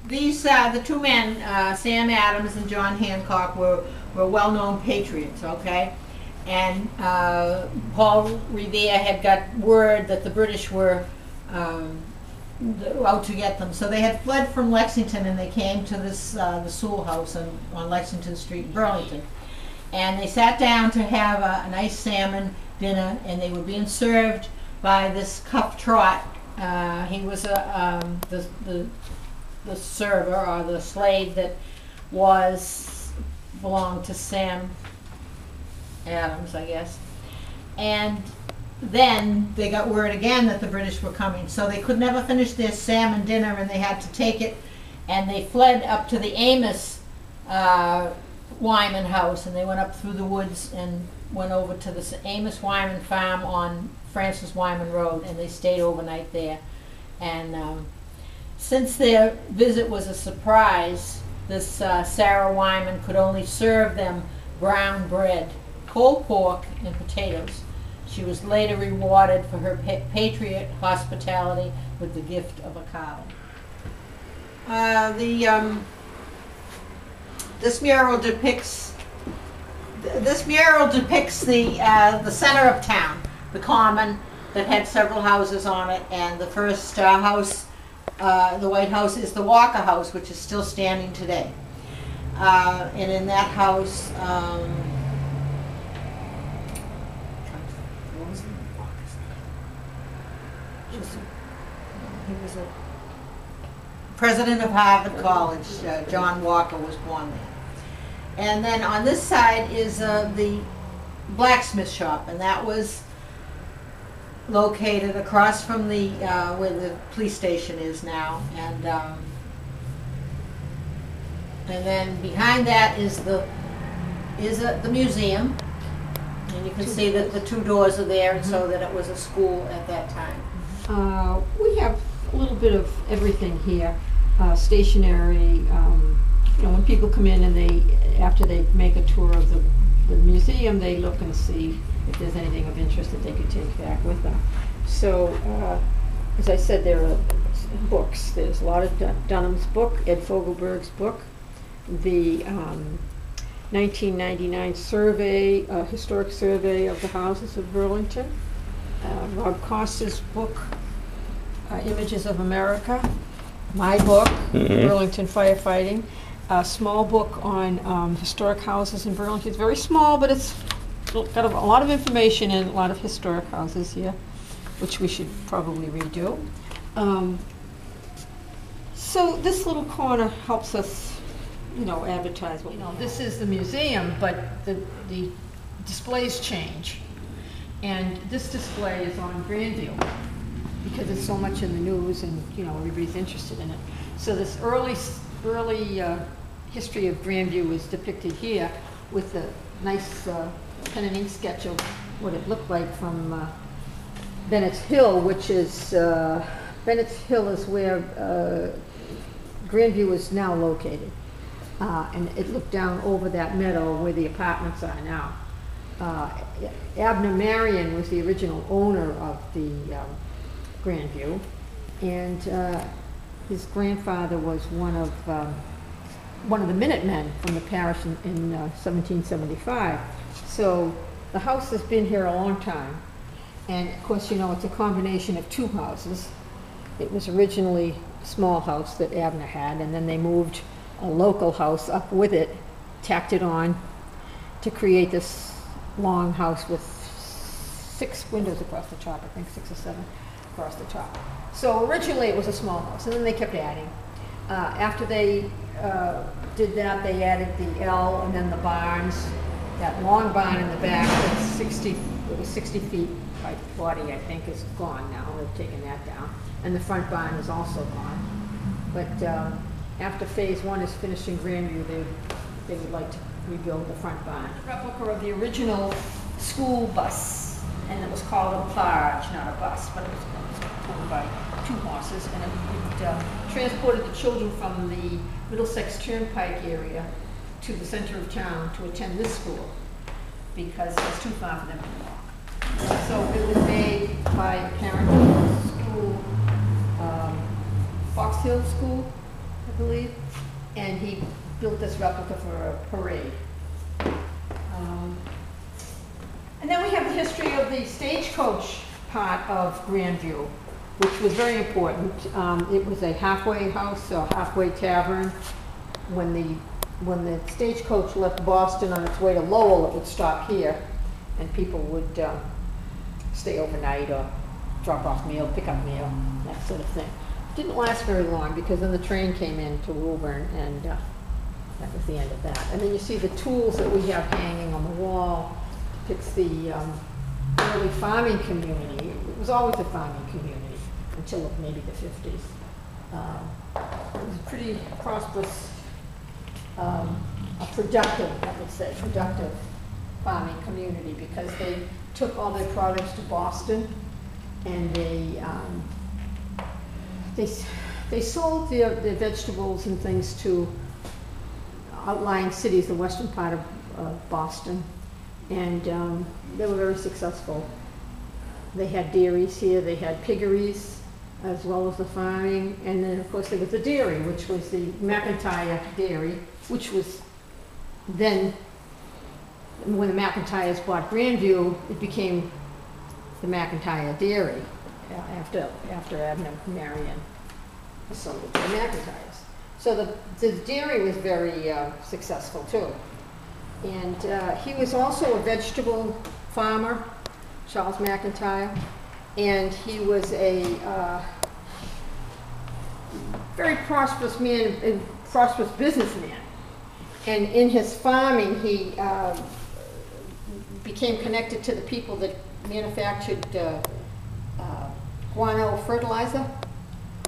these, the two men, Sam Adams and John Hancock, were well-known patriots, okay? And Paul Revere had got word that the British were out to get them. So they had fled from Lexington, and they came to this the Sewell House on Lexington Street in Burlington. And they sat down to have a nice salmon dinner, and they were being served by this Cuff Trot. He was the server, or the slave that belonged to Sam Adams, I guess. And then they got word again that the British were coming, so they could never finish their salmon dinner, and they had to take it, and they fled up to the Amos Wyman house, and they went up through the woods and went over to the Amos Wyman farm on Francis Wyman Road, and they stayed overnight there. And since their visit was a surprise, this Sarah Wyman could only serve them brown bread, cold pork, and potatoes. She was later rewarded for her patriot hospitality with the gift of a cow. This mural depicts the center of town, the common that had several houses on it, and the first house, the White House, is the Walker House, which is still standing today. And in that house, he was a president of Harvard College. John Walker was born there. And then on this side is the blacksmith shop, and that was located across from the where the police station is now. And then behind that is the museum, and you can see that the two doors are there, and so that it was a school at that time. We have a little bit of everything here. Stationery, when people come in and after they make a tour of the museum, they look and see if there's anything of interest that they could take back with them. So, as I said, there are books. There's a lot of Dunham's book, Ed Fogelberg's book, the 1999 survey, historic survey of the houses of Burlington, Rob Costa's book, Images of America, my book, Burlington Firefighting, a small book on historic houses in Burlington. It's very small, but it's got a lot of information and a lot of historic houses here, which we should probably redo. So this little corner helps us, advertise. This is the museum, but the displays change. And this display is on Grandview, because it's so much in the news, and everybody's interested in it. So this early history of Grandview is depicted here with a nice pen and ink sketch of what it looked like from Bennett's Hill, which is Bennett's Hill is where Grandview is now located, and it looked down over that meadow where the apartments are now. Abner Marion was the original owner of the Grandview, and his grandfather was one of the Minutemen from the parish in 1775. So the house has been here a long time, and of course, it's a combination of two houses. It was originally a small house that Abner had, and then they moved a local house up with it, tacked it on to create this long house with 6 windows across the top, I think 6 or 7 across the top. So originally it was a small house, and then they kept adding. After they did that, they added the L and then the barns. That long barn in the back, it was 60 feet by 40, I think, is gone now. They've taken that down. And the front barn is also gone. But after phase 1 is finished in Grandview, they would like to rebuild the front barn. A replica of the original school bus, and it was called a barge, not a bus, but it was pulled by 2 horses, and it transported the children from the Middlesex Turnpike area to the center of town to attend this school, because it was too far for them to walk. So it was made by a parent of the school, Fox Hill School, I believe, and he built this replica for a parade. And then we have the history of the stagecoach part of Grandview, which was very important. It was a halfway house, or halfway tavern. When the stagecoach left Boston on its way to Lowell, it would stop here, and people would stay overnight or drop off meal, pick up meal, that sort of thing. It didn't last very long because then the train came in to Woburn, and that was the end of that. And then you see the tools that we have hanging on the wall depicts the early farming community. It was always a farming community until maybe the 50s. It was a pretty prosperous, a productive, I would say, productive farming community, because they took all their products to Boston, and they sold their vegetables and things to outlying cities, the western part of Boston, and they were very successful. They had dairies here, they had piggeries, as well as the farming, and then of course there was the dairy, which was the McIntyre Dairy, which was then, when the McIntyres bought Grandview, it became the McIntyre Dairy after Abner Marion sold it to the McIntyres. So the dairy was very successful too. And he was also a vegetable farmer, Charles McIntyre, and he was a very prosperous man, a prosperous businessman. And in his farming, he became connected to the people that manufactured guano fertilizer,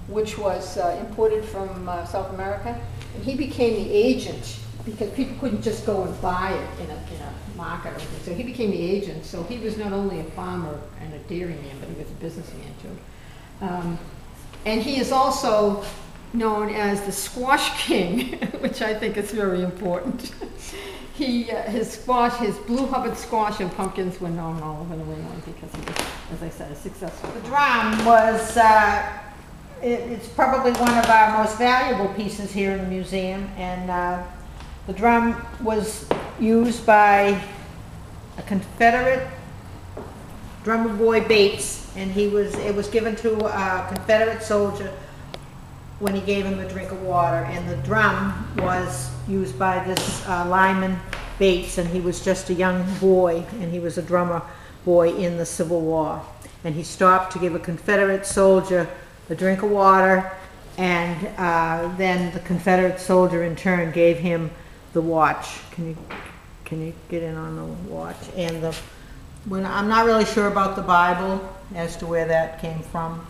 which was imported from South America. And he became the agent, because people couldn't just go and buy it in a market or anything. So he became the agent. So he was not only a farmer and a dairyman, but he was a businessman too. And he is also known as the Squash King, which I think is very important. His Blue Hubbard squash and pumpkins were known all over New England because he was, as I said, a successful. The drum was, it's probably one of our most valuable pieces here in the museum, and the drum was used by a Confederate drummer boy Bates, and it was given to a Confederate soldier when he gave him a drink of water, and the drum was used by this Lyman Bates, and he was just a young boy, and he was a drummer boy in the Civil War, and he stopped to give a Confederate soldier a drink of water, and then the Confederate soldier in turn gave him the watch. Can you get in on the watch? And I'm not really sure about the Bible as to where that came from.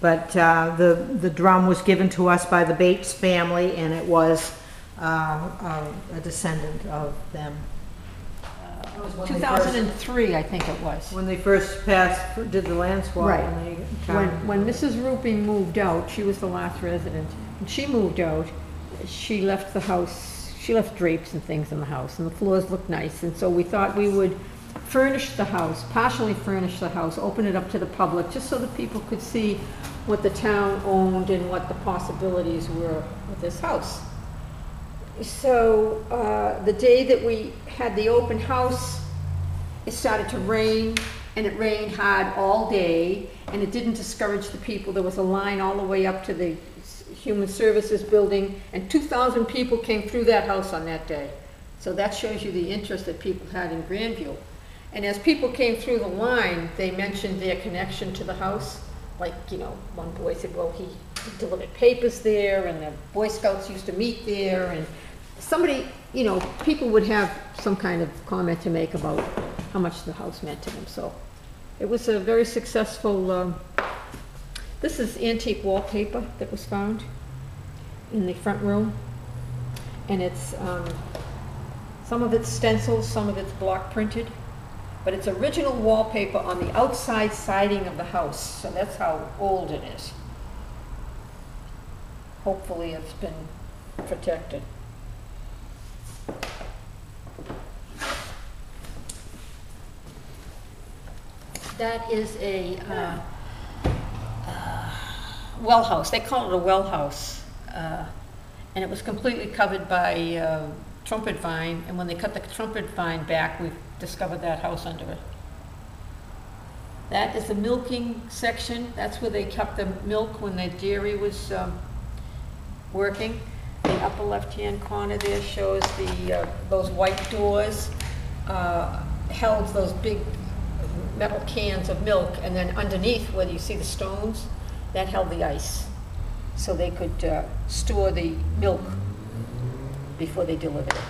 But the drum was given to us by the Bates family, and it was a descendant of them. It was 2003, I think it was. When they first did the land swap. Right. When Mrs. Ruping moved out, she was the last resident. When she moved out, she left the house, she left drapes and things in the house, and the floors looked nice, and so we thought we would furnish the house, partially furnish the house, open it up to the public, just so that people could see what the town owned and what the possibilities were with this house. So the day that we had the open house, it started to rain, and it rained hard all day, and it didn't discourage the people. There was a line all the way up to the Human Services building, and 2,000 people came through that house on that day. So that shows you the interest that people had in Grandview. And as people came through the line, they mentioned their connection to the house. Like, you know, one boy said, well, he delivered papers there, and the Boy Scouts used to meet there, and somebody, you know, people would have some kind of comment to make about how much the house meant to them. So it was a very successful, this is antique wallpaper that was found in the front room. And it's, some of it's stencils, some of it's block printed. But it's original wallpaper on the outside siding of the house. So that's how old it is. Hopefully it's been protected. That is a, well house. They call it a well house. And it was completely covered by trumpet vine, and when they cut the trumpet vine back, we discovered that house under it. That is the milking section. That's where they kept the milk when the dairy was working. The upper left-hand corner there shows the those white doors held those big metal cans of milk, and then underneath where you see the stones, that held the ice. So they could store the milk before they delivered it.